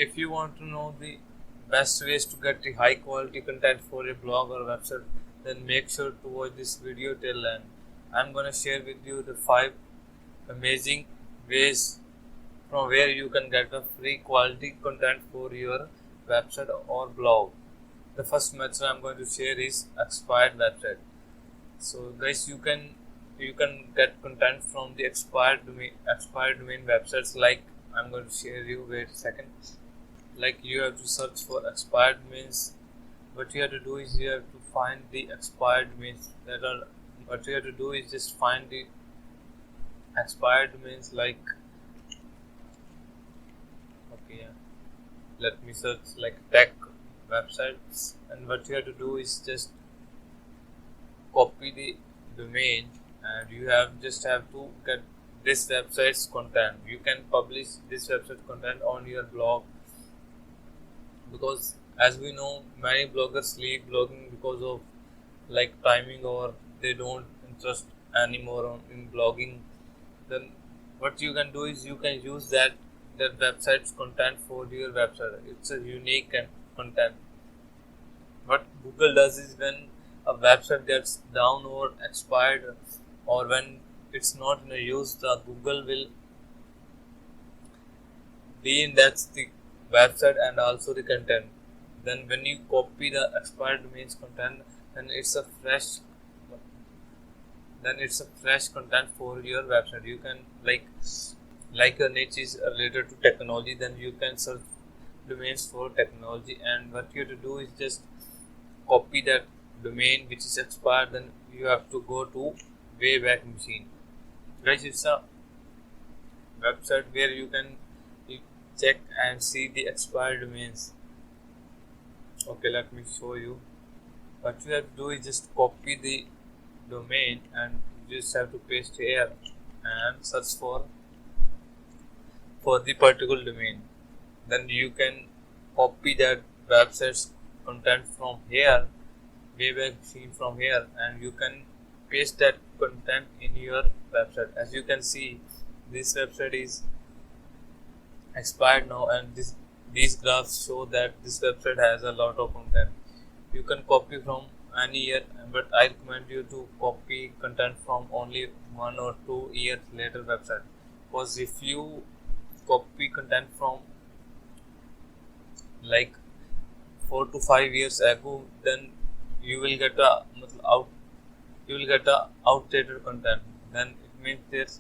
If you want to know the best ways to get the high quality content for your blog or website, then make sure to watch this video till end. I'm gonna share with you the 5 amazing ways from where you can get a free quality content for your website or blog. The first method I'm going to share is expired website. So guys, you can get content from the expired domain websites. Like, I'm going to share you. Wait a second. Like, you have to search for expired domains. What you have to do is you have to find the expired domains that are. What you have to do is just find the expired domains. Like, okay, yeah. Let me search like tech websites, and what you have to do is just copy the domain, and you have to get this website's content. You can publish this website content on your blog, because as we know, many bloggers leave blogging because of like timing, or they don't interest anymore in blogging. Then what you can do is you can use that website's content for your website. It's a unique and content. What Google does is, when a website gets down or expired, or when it's not in use, the Google will de-index the website and also the content. Then when you copy the expired domains content, then it's a fresh content for your website. You can like your niche is related to technology, then you can search domains for technology, and what you have to do is just copy that domain which is expired. Then you have to go to Wayback Machine. Guys, it's a website where you can check and see the expired domains. Okay, let me show you. What you have to do is just copy the domain, and you just have to paste here and search for the particular domain. Then you can copy that website's content from here, Wayback Machine from here, and you can paste that content in your website. As you can see, this website is expired now, and these graphs show that this website has a lot of content. You can copy from any year, but I recommend you to copy content from only 1 or 2 years later website, because if you copy content from like 4 to 5 years ago, then you will get a outdated content. Then it means this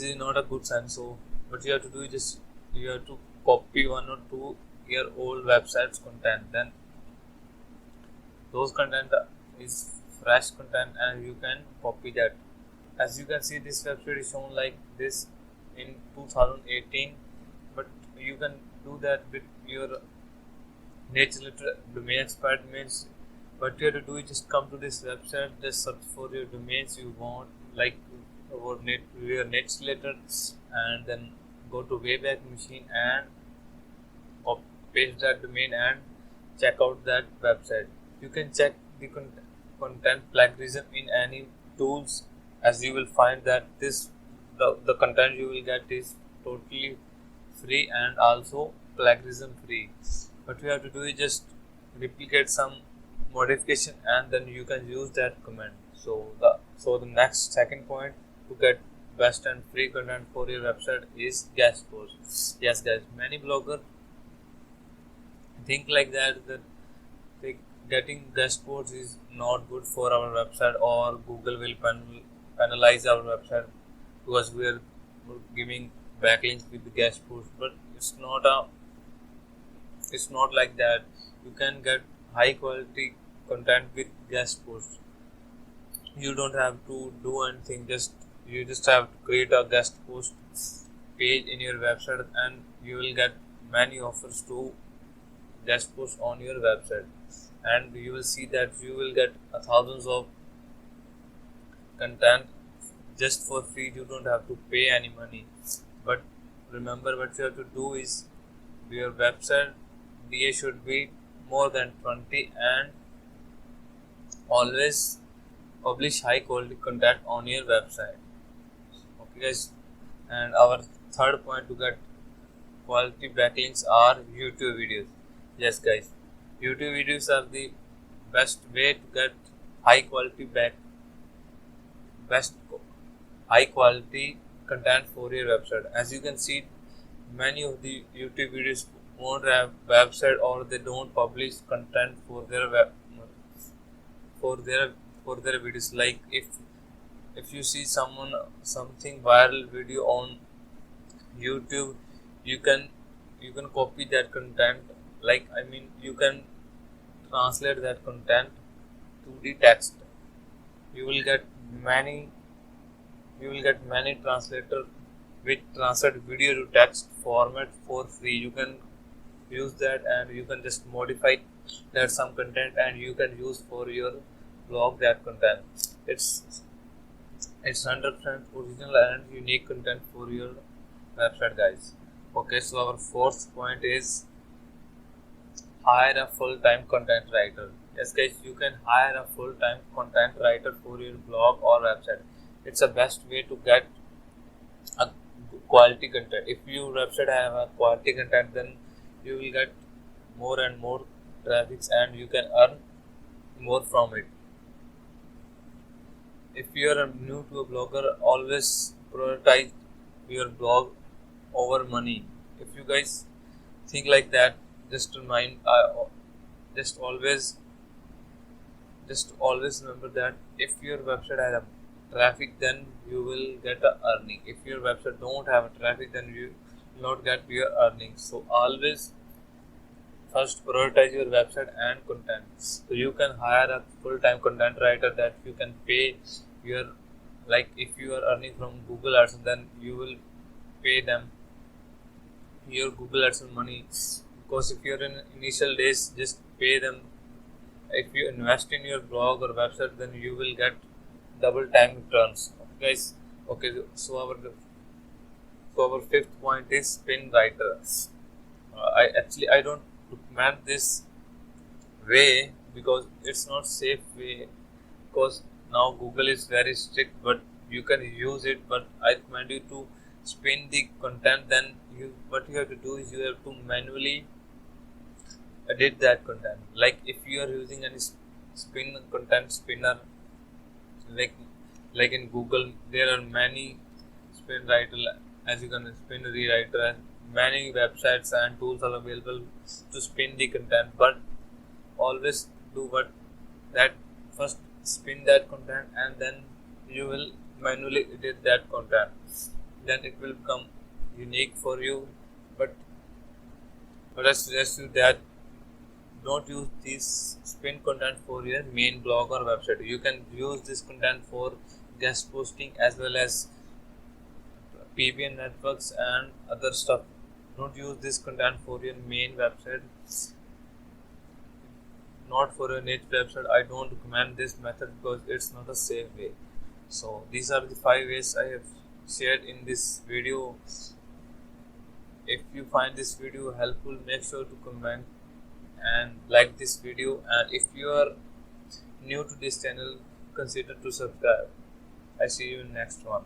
is not a good sign. So what you have to do is just you have to copy 1 or 2 year old websites content. Then those content is fresh content, and you can copy that. As you can see, this website is shown like this in 2018, but you can do that with your niche related domain expired domains. What you have to do is just come to this website, just search for your domains you want, like your niche related, and then go to Wayback Machine and paste that domain and check out that website. You can check the content plagiarism in any tools, as you will find that the content you will get is totally free and also plagiarism free. What you have to do is just replicate some modification, and then you can use that command. So the next second point to get best and free content for your website is guest posts. Yes guys, many bloggers think like that getting guest posts is not good for our website, or Google will penalize our website because we are giving backlinks with the guest posts. But it's not like that. You can get high quality content with guest posts. You don't have to do anything, you just have to create a guest post page in your website, and you will get many offers to guest post on your website, and you will see that you will get thousands of content just for free. You don't have to pay any money. But remember, what you have to do is your website DA should be more than 20, and always publish high quality content on your website. Okay guys, and our third point to get quality backlinks are YouTube videos. Yes guys, YouTube videos are the best way to get high quality best high quality content for your website. As you can see, many of the YouTube videos won't have website, or they don't publish content for their for their for their videos. Like if you see something viral video on YouTube, you can copy that content. Like I mean, you can translate that content to the text. You will get many translator which translate video to text format for free. You can use that, and you can just modify that some content, and you can use for your blog that content. It's 100% original and unique content for your website, guys. Okay, so our fourth point is hire a full-time content writer. Yes guys, you can hire a full-time content writer for your blog or website. It's the best way to get a quality content. If your website have a quality content, then you will get more and more traffic, and you can earn more from it. If you are new to a blogger, always prioritize your blog over money. If you guys think like that, just remind just always remember that if your website has a traffic, then you will get a earning. If your website don't have a traffic, then you will not get your earnings. So always first prioritize your website and content. So you can hire a full-time content writer that you can pay your, like if you are earning from Google Ads, then you will pay them your Google AdSense money. Because if you're in initial days, just pay them. If you invest in your blog or website, then you will get double time returns. Okay guys, okay, so our fifth point is spin writer. I don't recommend this way because it's not safe way, because now Google is very strict, but you can use it. But I recommend you to spin the content. Then what you have to do is you have to manually edit that content. Like if you are using any content spinner, like in Google, there are many spin writer, as you can spin rewriter, and many websites and tools are available to spin the content. But always do what that first spin that content, and then you will manually edit that content. Then it will become unique for you. But I suggest you that don't use this spin content for your main blog or website. You can use this content for guest posting as well as PBN networks and other stuff. Don't use this content for your main website, not for your niche website. I don't recommend this method because it's not a safe way. So these are the 5 ways I have shared in this video. If you find this video helpful, make sure to comment and like this video, and if you are new to this channel, consider to subscribe. I see you in next one.